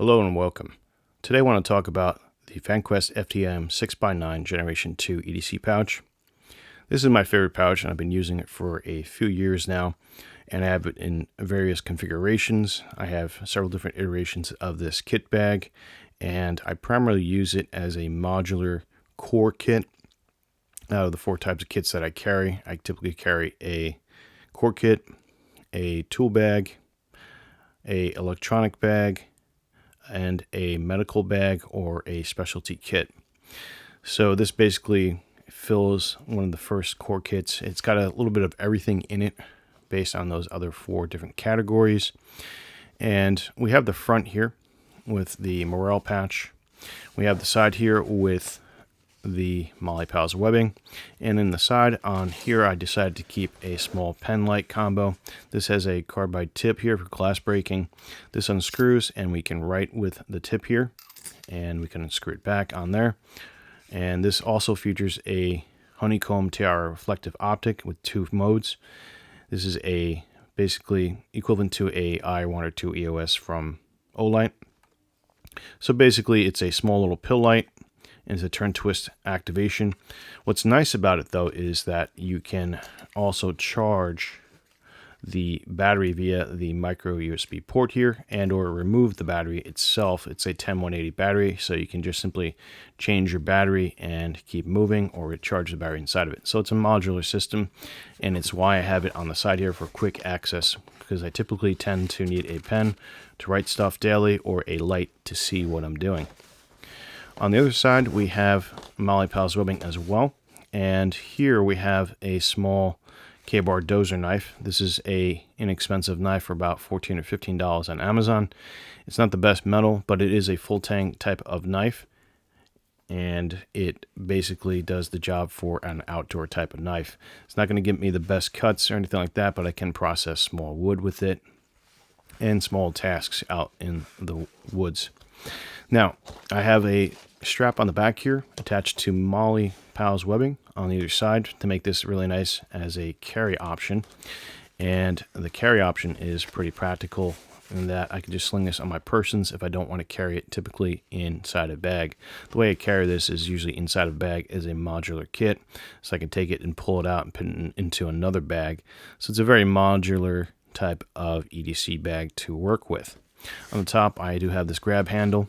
Hello and welcome. Today I want to talk about the vanquest FTIM 6x9 Generation 2 EDC pouch. This is my favorite pouch and I've been using it for a few years now, and I have it in various configurations. I have several different iterations of this kit bag, and I primarily use it as a modular core kit. Out of the four types of kits that I carry, I typically carry a core kit, a tool bag, a electronic bag, and a medical bag or a specialty kit. So this basically fills one of the first core kits. It's got a little bit of everything in it based on those other four different categories. And we have the front here with the morale patch. We have the side here with the MOLLE pals webbing, and in the side on here I decided to keep a small pen light combo. This has a carbide tip here for glass breaking. This unscrews and we can write with the tip here, and we can unscrew it back on there. And this also features a honeycomb tiara reflective optic with two modes. This is a basically equivalent to a I1 or 2 EOS from Olight. So basically it's a small little pill light, and it's a turn twist activation. What's nice about it though is that you can also charge the battery via the micro USB port here, and or remove the battery itself. It's a 10180 battery, so you can just simply change your battery and keep moving, or recharge the battery inside of it. So it's a modular system, and it's why I have it on the side here for quick access, because I typically tend to need a pen to write stuff daily or a light to see what I'm doing. On the other side, we have MOLLE pals webbing as well, and here we have a small K-bar dozer knife. This is a inexpensive knife for about $14 or $15 on Amazon. It's not the best metal, but it is a full tang type of knife, and it basically does the job for an outdoor type of knife. It's not going to give me the best cuts or anything like that, but I can process small wood with it and small tasks out in the woods. Now, I have a strap on the back here attached to MOLLE pals webbing on either side to make this really nice as a carry option. And the carry option is pretty practical in that I can just sling this on my persons if I don't want to carry it typically inside a bag. The way I carry this is usually inside a bag as a modular kit, so I can take it and pull it out and put it into another bag. So it's a very modular type of EDC bag to work with. On the top, I do have this grab handle,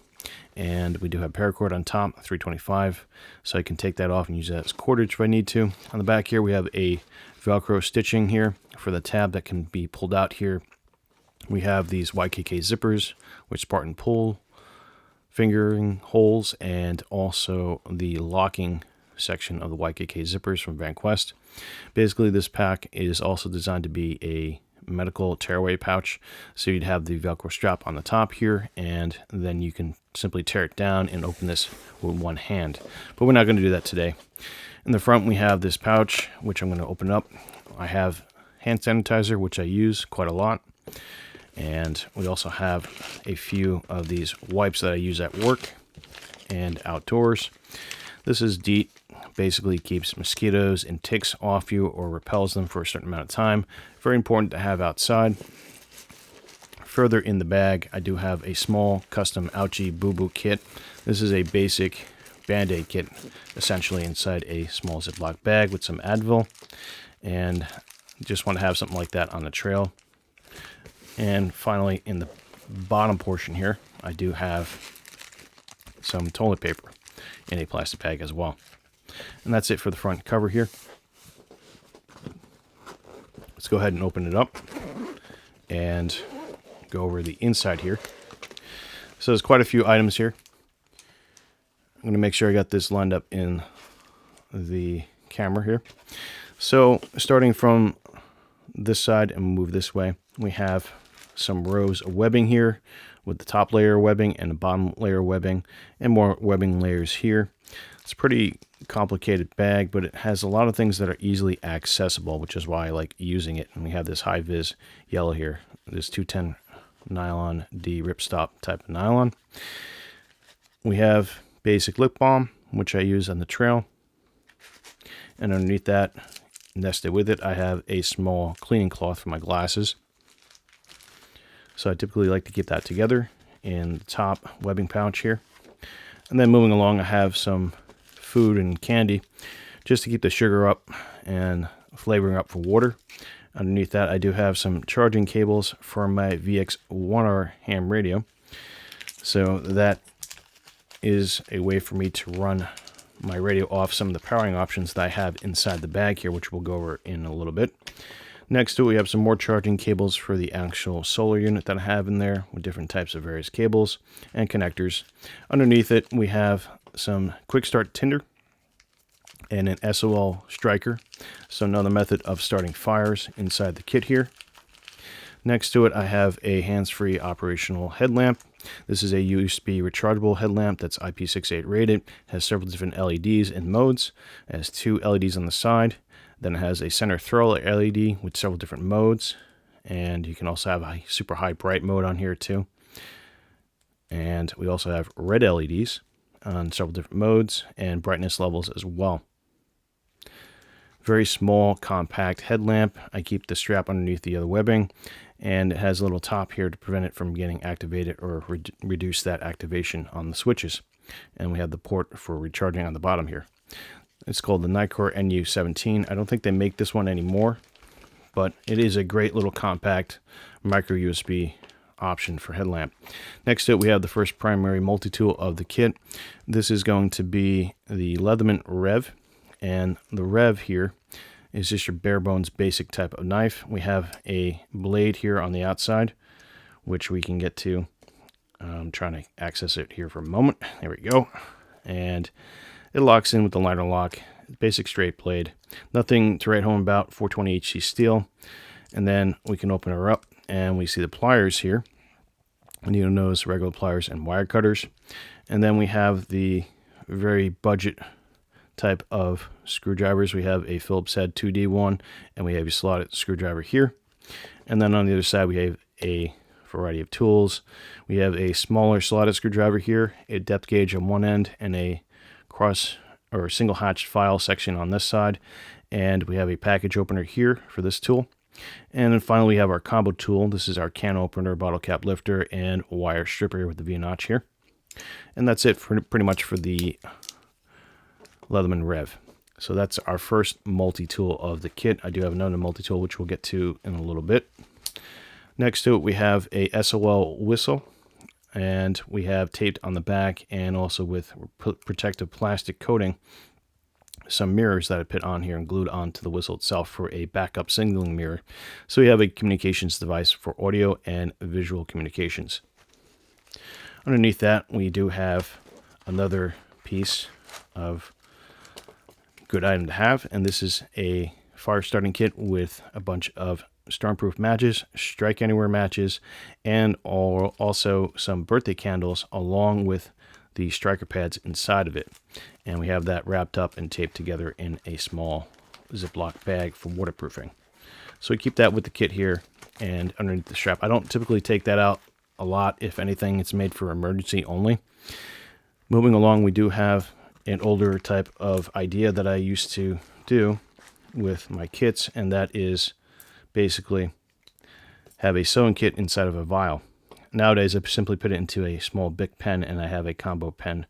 and we do have paracord on top, 325, so I can take that off and use that as cordage if I need to. On the back here, we have a velcro stitching here for the tab that can be pulled out here. We have these YKK zippers, which Spartan pull, fingering holes, and also the locking section of the YKK zippers from vanquest. Basically, this pack is also designed to be a medical tearaway pouch, so you'd have the velcro strap on the top here, and then you can simply tear it down and open this with one hand, but we're not going to do that today. In the front, we have this pouch which I'm going to open up. I have hand sanitizer, which I use quite a lot, and we also have a few of these wipes that I use at work and outdoors. This is DEET. Basically keeps mosquitoes and ticks off you or repels them for a certain amount of time. Very important to have outside. Further in the bag, I do have a small custom Ouchie Boo Boo kit. This is a basic Band-Aid kit, essentially inside a small Ziploc bag with some Advil, and just want to have something like that on the trail. And finally, in the bottom portion here, I do have some toilet paper in a plastic bag as well. And that's it for the front cover here. Let's go ahead and open it up and go over the inside here. So there's quite a few items here. I'm going to make sure I got this lined up in the camera here. So starting from this side and move this way, we have some rows of webbing here with the top layer webbing and the bottom layer webbing, and more webbing layers here. It's a pretty complicated bag, but it has a lot of things that are easily accessible, which is why I like using it. And we have this high vis yellow here, this 210 nylon D ripstop type of nylon. We have basic lip balm, which I use on the trail, and underneath that, nested with it, I have a small cleaning cloth for my glasses. So I typically like to keep that together. in the top webbing pouch here. And then moving along, I have some food and candy just to keep the sugar up and flavoring up for water. Underneath that, I do have some charging cables for my VX1R ham radio. So that is a way for me to run my radio off some of the powering options that I have inside the bag here, which we'll go over in a little bit. Next to it, we have some more charging cables for the actual solar unit that I have in there with different types of various cables and connectors. Underneath it, we have some quick start tinder and an SOL striker. So another method of starting fires inside the kit here. Next to it, I have a hands-free operational headlamp. This is a USB rechargeable headlamp that's IP68 rated. It has several different LEDs and modes. It has 2 LEDs on the side. Then it has a center throw LED with several different modes. And you can also have a super high bright mode on here too. And we also have red LEDs on several different modes and brightness levels as well. Very small, compact headlamp. I keep the strap underneath the other webbing, and it has a little top here to prevent it from getting activated or reduce that activation on the switches. And we have the port for recharging on the bottom here. It's called the Nikon NU17. I don't think they make this one anymore, but it is a great little compact micro USB option for headlamp. Next to it, we have the first primary multi-tool of the kit. This is going to be the Leatherman Rev. And the Rev here is just your bare bones basic type of knife. We have a blade here on the outside, which we can get to. I'm trying to access it here for a moment. There we go. And it locks in with the liner lock. Basic straight blade. Nothing to write home about. 420 HC steel. And then we can open her up and we see the pliers here. And you'll notice regular pliers and wire cutters. And then we have the very budget type of screwdrivers. We have a Phillips head 2D one, and we have a slotted screwdriver here. And then on the other side, we have a variety of tools. We have a smaller slotted screwdriver here, a depth gauge on one end, and a cross or single hatched file section on this side. And we have a package opener here for this tool. And then finally, we have our combo tool. This is our can opener, bottle cap lifter, and wire stripper with the V-notch here. And that's it for pretty much for the Leatherman Rev. So that's our first multi-tool of the kit. I do have another multi-tool which we'll get to in a little bit. Next to it, we have a SOL whistle, and we have taped on the back and also with protective plastic coating some mirrors that I put on here and glued onto the whistle itself for a backup signaling mirror. So we have a communications device for audio and visual communications. Underneath that, we do have another piece of good item to have, and this is a fire starting kit with a bunch of stormproof matches, strike anywhere matches, and also some birthday candles along with the striker pads inside of it. And we have that wrapped up and taped together in a small Ziploc bag for waterproofing. So we keep that with the kit here and underneath the strap. I don't typically take that out a lot. If anything, it's made for emergency only. Moving along, we do have an older type of idea that I used to do with my kits, and that is basically have a sewing kit inside of a vial. Nowadays, I simply put it into a small Bic pen, and I have a combo pen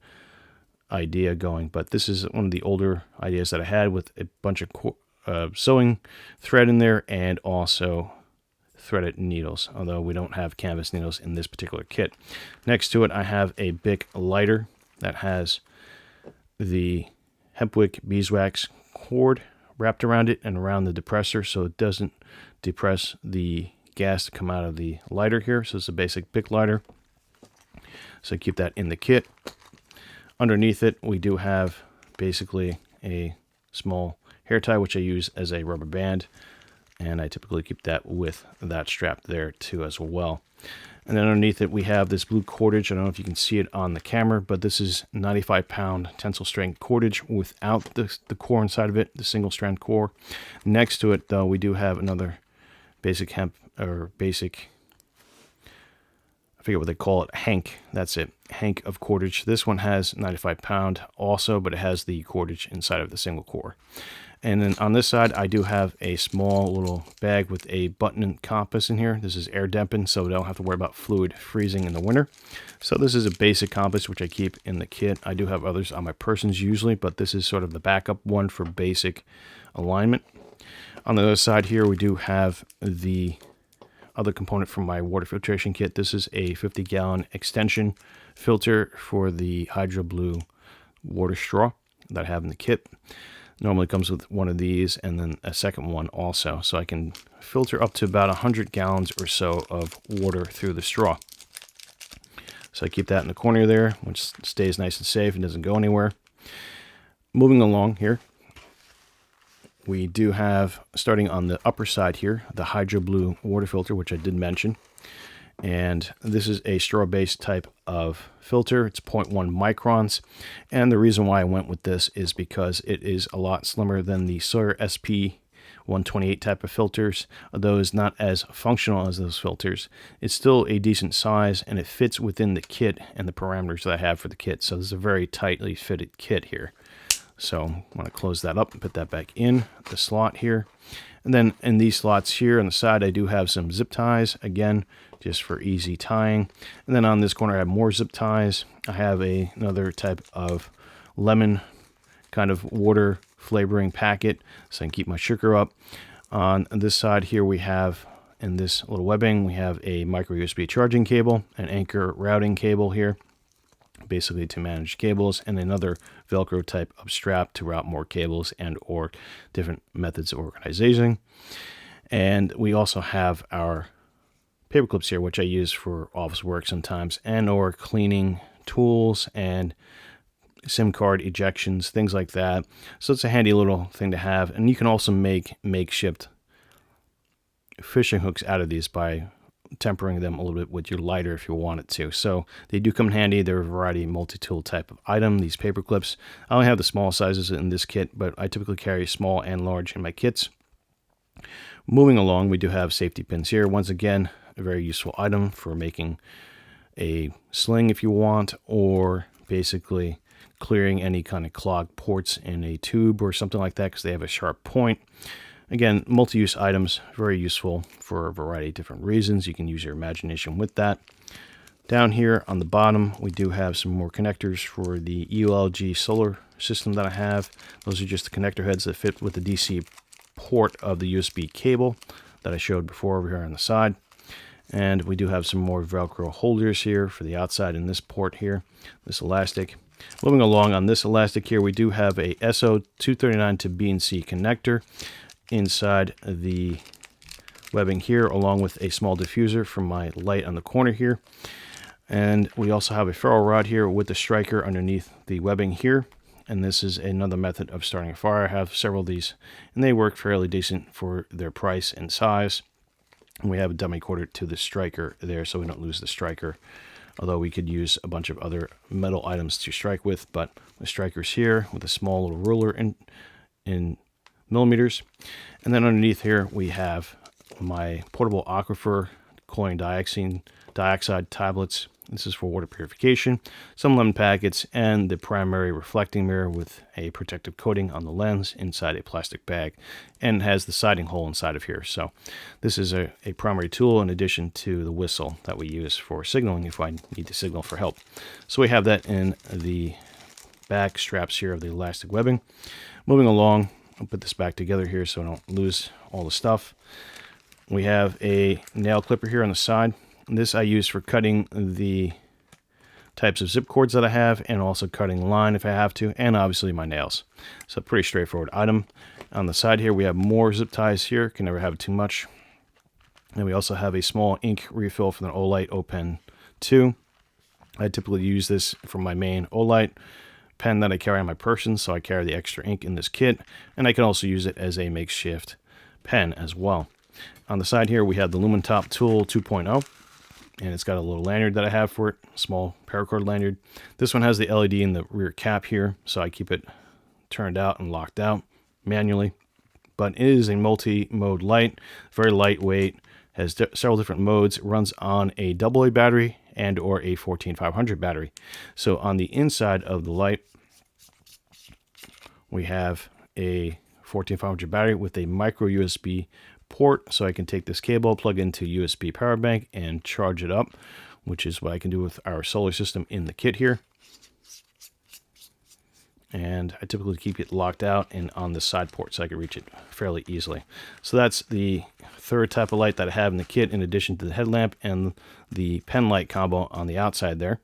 idea going, but this is one of the older ideas that I had with a bunch of sewing thread in there and also threaded needles, although we don't have canvas needles in this particular kit. Next to it, I have a Bic lighter that has the hempwick beeswax cord wrapped around it and around the depressor so it doesn't depress the gas to come out of the lighter here. So it's a basic Bic lighter. So keep that in the kit. Underneath it, we do have basically a small hair tie, which I use as a rubber band. And I typically keep that with that strap there too as well. And then underneath it, we have this blue cordage. I don't know if you can see it on the camera, but this is 95-pound tensile strength cordage without the core inside of it, the single strand core. Next to it, though, we do have another basic hemp, or basic, I forget what they call it, hank. That's it, hank of cordage. This one has 95-pound also, but it has the cordage inside of the single core. And then on this side, I do have a small little bag with a button compass in here. This is air dampened, so I don't have to worry about fluid freezing in the winter. So this is a basic compass, which I keep in the kit. I do have others on my persons usually, but this is sort of the backup one for basic alignment. On the other side here, we do have the other component from my water filtration kit. This is a 50-gallon extension filter for the Hydro Blue water straw that I have in the kit. Normally comes with one of these and then a second one also, so I can filter up to about 100 gallons or so of water through the straw. So I keep that in the corner there, which stays nice and safe and doesn't go anywhere. Moving along here, we do have, starting on the upper side here, the Hydro Blue water filter, which I did mention. And this is a straw-based type of filter. It's 0.1 microns. And the reason why I went with this is because it is a lot slimmer than the Sawyer SP128 type of filters. Although it's not as functional as those filters, it's still a decent size and it fits within the kit and the parameters that I have for the kit. So this is a very tightly fitted kit here. So I want to close that up and put that back in the slot here. And then in these slots here on the side, I do have some zip ties, again, just for easy tying. And then on this corner, I have more zip ties. I have another type of lemon kind of water flavoring packet, so I can keep my sugar up. On this side here, we have, in this little webbing, we have a micro USB charging cable, an anchor routing cable here, basically to manage cables, and another velcro type of strap to route more cables and or different methods of organizing. And we also have our paper clips here, which I use for office work sometimes, and or cleaning tools and SIM card ejections, things like that. So it's a handy little thing to have. And you can also make makeshift fishing hooks out of these by tempering them a little bit with your lighter if you wanted to. So they do come in handy. They're a variety multi-tool type of item, these paper clips. I only have the small sizes in this kit, but I typically carry small and large in my kits. Moving along, we do have safety pins here. Once again, a very useful item for making a sling if you want, or basically clearing any kind of clogged ports in a tube or something like that, because they have a sharp point. Again, multi-use items, very useful for a variety of different reasons. You can use your imagination with that. Down here on the bottom, we do have some more connectors for the ULG solar system that I have. Those are just the connector heads that fit with the DC port of the USB cable that I showed before over here on the side. And we do have some more Velcro holders here for the outside in this port here, this elastic. Moving along on this elastic here, we do have a SO239 to B&C connector inside the webbing here, along with a small diffuser for my light on the corner here. And we also have a ferrule rod here with the striker underneath the webbing here. And this is another method of starting a fire. I have several of these, and they work fairly decent for their price and size. And we have a dummy quarter to the striker there, so we don't lose the striker. Although we could use a bunch of other metal items to strike with, but the striker's here with a small little ruler in millimeters. And then underneath here we have my portable aquifer chlorine dioxide tablets. This is for water purification, some lemon packets, and the primary reflecting mirror with a protective coating on the lens inside a plastic bag, and has the siding hole inside of here. So this is a primary tool in addition to the whistle that we use for signaling if I need to signal for help. So we have that in the back straps here of the elastic webbing. Moving along, I'll put this back together here so I don't lose all the stuff. We have a nail clipper here on the side. This I use for cutting the types of zip cords that I have, and also cutting line if I have to, and obviously my nails. So pretty straightforward item. On the side here we have more zip ties here, can never have too much. And we also have a small ink refill for the Olight O-Pen 2. I typically use this for my main Olight pen that I carry on my person, so I carry the extra ink in this kit, and I can also use it as a makeshift pen as well. On the side here we have the Lumentop Tool 2.0. And it's got a little lanyard that I have for it, small paracord lanyard. This one has the LED in the rear cap here, so I keep it turned out and locked out manually. But it is a multi-mode light, very lightweight, has several different modes, runs on a AA battery and or a 14500 battery. So on the inside of the light, we have a 14500 battery with a micro USB port, so I can take this cable, plug into USB power bank, and charge it up, which is what I can do with our solar system in the kit here. And I typically keep it locked out and on the side port so I can reach it fairly easily. So that's the third type of light that I have in the kit, in addition to the headlamp and the pen light combo on the outside there.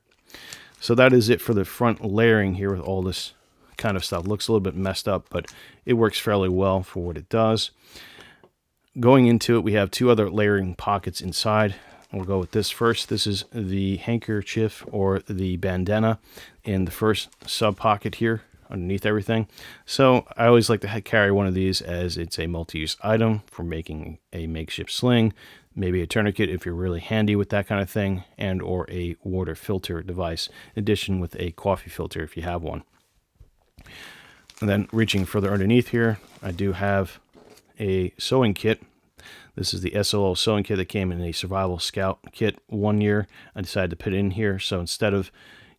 So that is it for the front layering here with all this kind of stuff. Looks a little bit messed up, but it works fairly well for what it does. Going into it, we have two other layering pockets inside. We'll go with this first. This is the handkerchief or the bandana in the first sub pocket here underneath everything. So I always like to carry one of these, as it's a multi-use item for making a makeshift sling, maybe a tourniquet if you're really handy with that kind of thing, and or a water filter device, in addition with a coffee filter if you have one. And then reaching further underneath here, I do have a sewing kit. This is the SLO sewing kit that came in a Survival Scout kit 1 year. I decided to put it in here, so instead of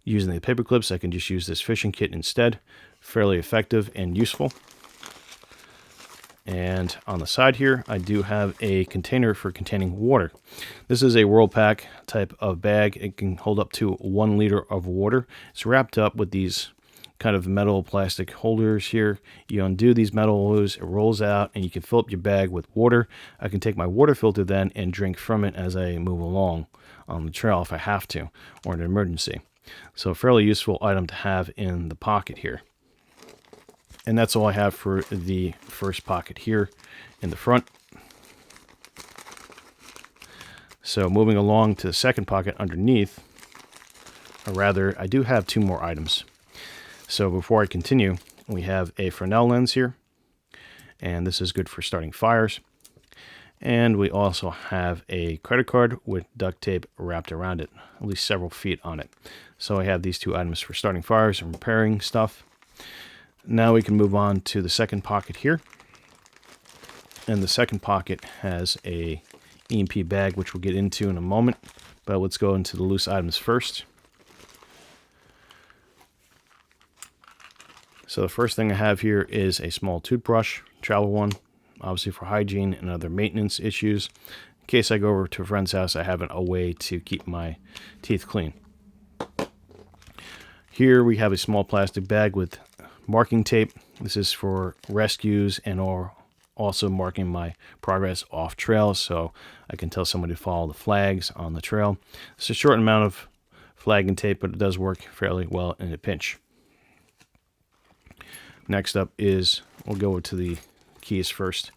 using the paper clips, I can just use this fishing kit instead. Fairly effective and useful. And on the side here, I do have a container for containing water. This is a Whirlpack type of bag. It can hold up to 1 liter of water. It's wrapped up with these kind of metal plastic holders here. You undo these metal holders, it rolls out, and you can fill up your bag with water. I can take my water filter then and drink from it as I move along on the trail if I have to, or in an emergency. So a fairly useful item to have in the pocket here. And that's all I have for the first pocket here in the front. So moving along to the second pocket underneath, or rather, I do have 2 more items. So before I continue, we have a Fresnel lens here, and this is good for starting fires. And we also have a credit card with duct tape wrapped around it, at least several feet on it. So I have these 2 items for starting fires and repairing stuff. Now we can move on to the second pocket here. And the second pocket has a EMP bag, which we'll get into in a moment. But let's go into the loose items first. So the first thing I have here is a small toothbrush, travel one, obviously for hygiene and other maintenance issues. In case I go over to a friend's house, I have a way to keep my teeth clean. Here we have a small plastic bag with marking tape. This is for rescues and or also marking my progress off trail, so I can tell somebody to follow the flags on the trail. It's a short amount of flagging tape, but it does work fairly well in a pinch. Next up is, we'll go to the keys first.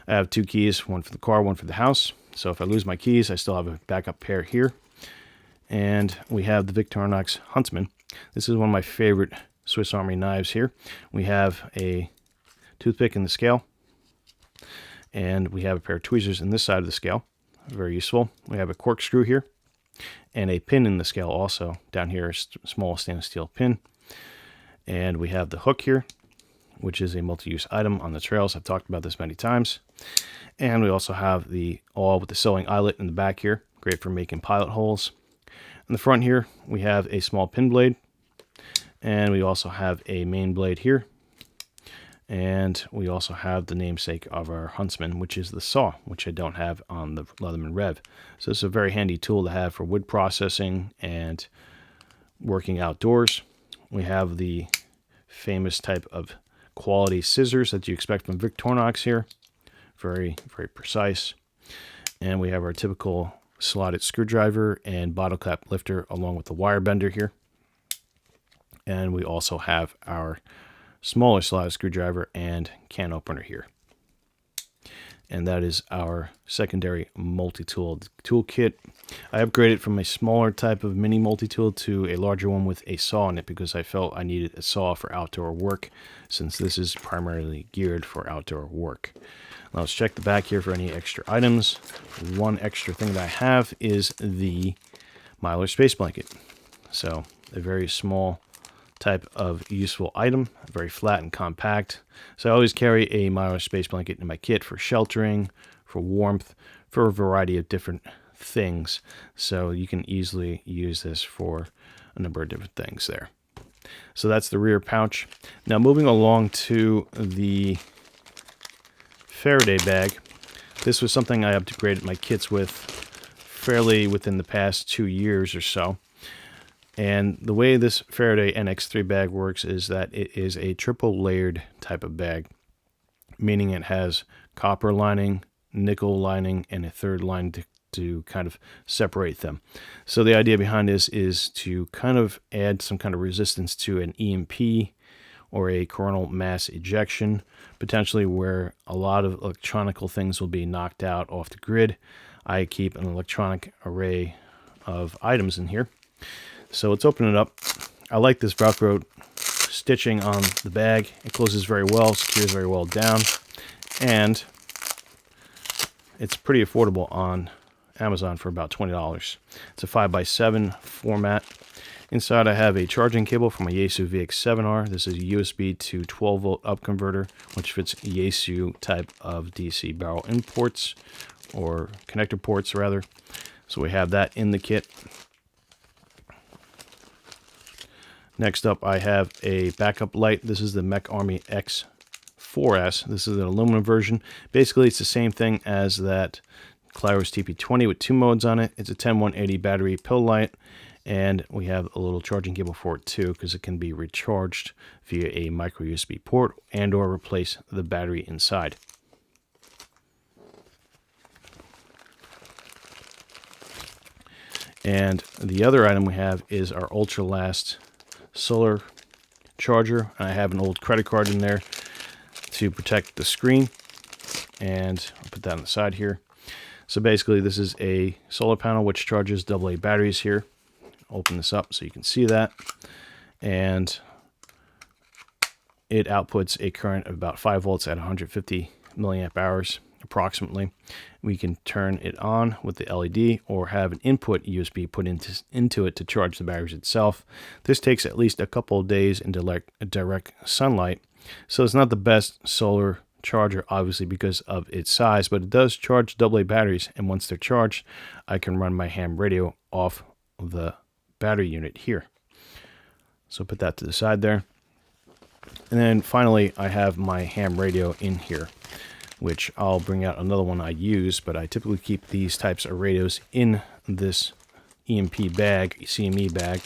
I have 2 keys, one for the car, one for the house. So if I lose my keys, I still have a backup pair here. And we have the Victorinox Huntsman. This is one of my favorite Swiss Army knives here. We have a toothpick in the scale, and we have a pair of tweezers in this side of the scale. Very useful. We have a corkscrew here, and a pin in the scale also. Down here, a small stainless steel pin. And we have the hook here, which is a multi-use item on the trails. I've talked about this many times. And we also have the awl with the sewing eyelet in the back here. Great for making pilot holes. In the front here, we have a small pin blade. And we also have a main blade here. And we also have the namesake of our Huntsman, which is the saw, which I don't have on the Leatherman Rev. So it's a very handy tool to have for wood processing and working outdoors. We have the famous type of quality scissors that you expect from Victorinox here. Very, very precise. And we have our typical slotted screwdriver and bottle cap lifter along with the wire bender here. And we also have our smaller slotted screwdriver and can opener here. And that is our secondary multi-tool toolkit. I upgraded from a smaller type of mini multi-tool to a larger one with a saw in it because I felt I needed a saw for outdoor work, since this is primarily geared for outdoor work. Now let's check the back here for any extra items. One extra thing that I have is the Mylar Space Blanket. So a very small type of useful item, very flat and compact. So I always carry a Mylar Space Blanket in my kit for sheltering, for warmth, for a variety of different things. So you can easily use this for a number of different things there. So that's the rear pouch. Now moving along to the Faraday bag. This was something I upgraded my kits with fairly within the past 2 years or so. And the way this Faraday NX3 bag works is that it is a triple layered type of bag, meaning it has copper lining, nickel lining, and a third line to kind of separate them. So the idea behind this is to kind of add some kind of resistance to an EMP or a coronal mass ejection, potentially where a lot of electronical things will be knocked out off the grid. I keep an electronic array of items in here. So let's open it up. I like this Velcro stitching on the bag. It closes very well, secures very well down, and it's pretty affordable on Amazon for about $20. It's a 5x7 format. Inside I have a charging cable for my Yaesu VX7R. This is a USB to 12 volt up converter, which fits Yaesu type of DC barrel in ports, or connector ports rather. So we have that in the kit. Next up I have a backup light. This is the Mech Army X4S. This is an aluminum version. Basically it's the same thing as that Claros TP20 with 2 modes on it. It's a 10180 battery pill light, and we have a little charging cable for it too, because it can be recharged via a micro USB port and or replace the battery inside. And the other item we have is our ultra last solar charger. I have an old credit card in there to protect the screen, and I'll put that on the side here. So basically this is a solar panel which charges AA batteries here. Open this up so you can see that, and it outputs a current of about 5 volts at 150 milliamp hours approximately. We can turn it on with the LED or have an input USB put into it to charge the batteries itself. This takes at least a couple of days in direct sunlight, so it's not the best solar charger obviously because of its size, but it does charge AA batteries, and once they're charged I can run my ham radio off the battery unit here. So put that to the side there. And then finally I have my ham radio in here, which I'll bring out another one I use, but I typically keep these types of radios in this EMP bag, CME bag.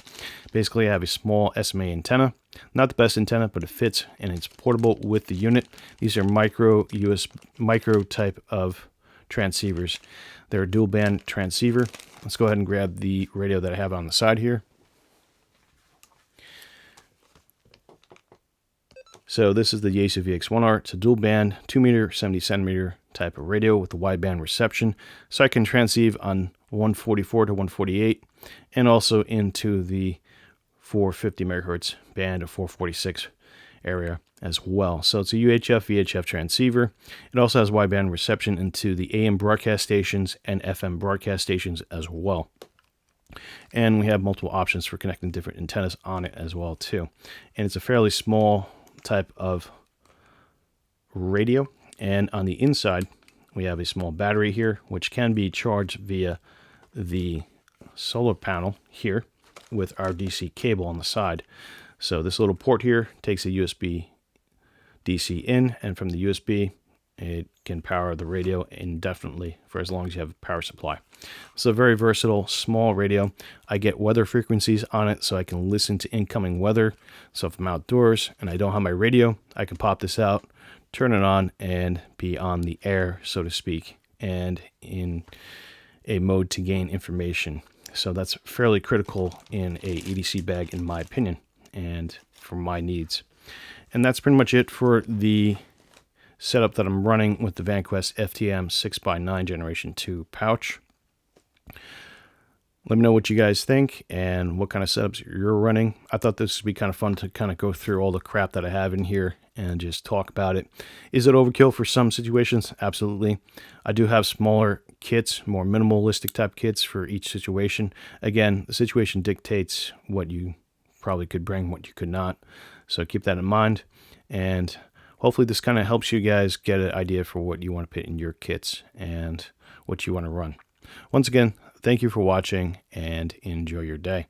Basically I have a small SMA antenna. Not the best antenna, but it fits and it's portable with the unit. These are micro type of transceivers. They're a dual band transceiver. Let's go ahead and grab the radio that I have on the side here. So this is the Yaesu VX1R. It's a dual band, 2 meter, 70 centimeter type of radio with a wideband reception. So I can transceive on 144 to 148 and also into the 450 megahertz band of 446 area as well. So it's a UHF VHF transceiver. It also has wideband reception into the AM broadcast stations and FM broadcast stations as well. And we have multiple options for connecting different antennas on it as well too. And it's a fairly small type of radio, and on the inside we have a small battery here which can be charged via the solar panel here with our DC cable on the side. So this little port here takes a USB DC in, and from the USB it can power the radio indefinitely for as long as you have a power supply. So a very versatile small radio. I get weather frequencies on it so I can listen to incoming weather. So if I'm outdoors and I don't have my radio, I can pop this out, turn it on, and be on the air, so to speak, and in a mode to gain information. So that's fairly critical in a EDC bag in my opinion and for my needs. And that's pretty much it for the setup that I'm running with the vanquest FTIM 6x9 Generation 2 pouch. Let me know what you guys think and what kind of setups you're running. I thought this would be kind of fun to kind of go through all the crap that I have in here and just talk about it. Is it overkill for some situations? Absolutely. I do have smaller kits, more minimalistic type kits for each situation. Again, the situation dictates what you probably could bring, what you could not. So keep that in mind. And hopefully this kind of helps you guys get an idea for what you want to put in your kits and what you want to run. Once again, thank you for watching and enjoy your day.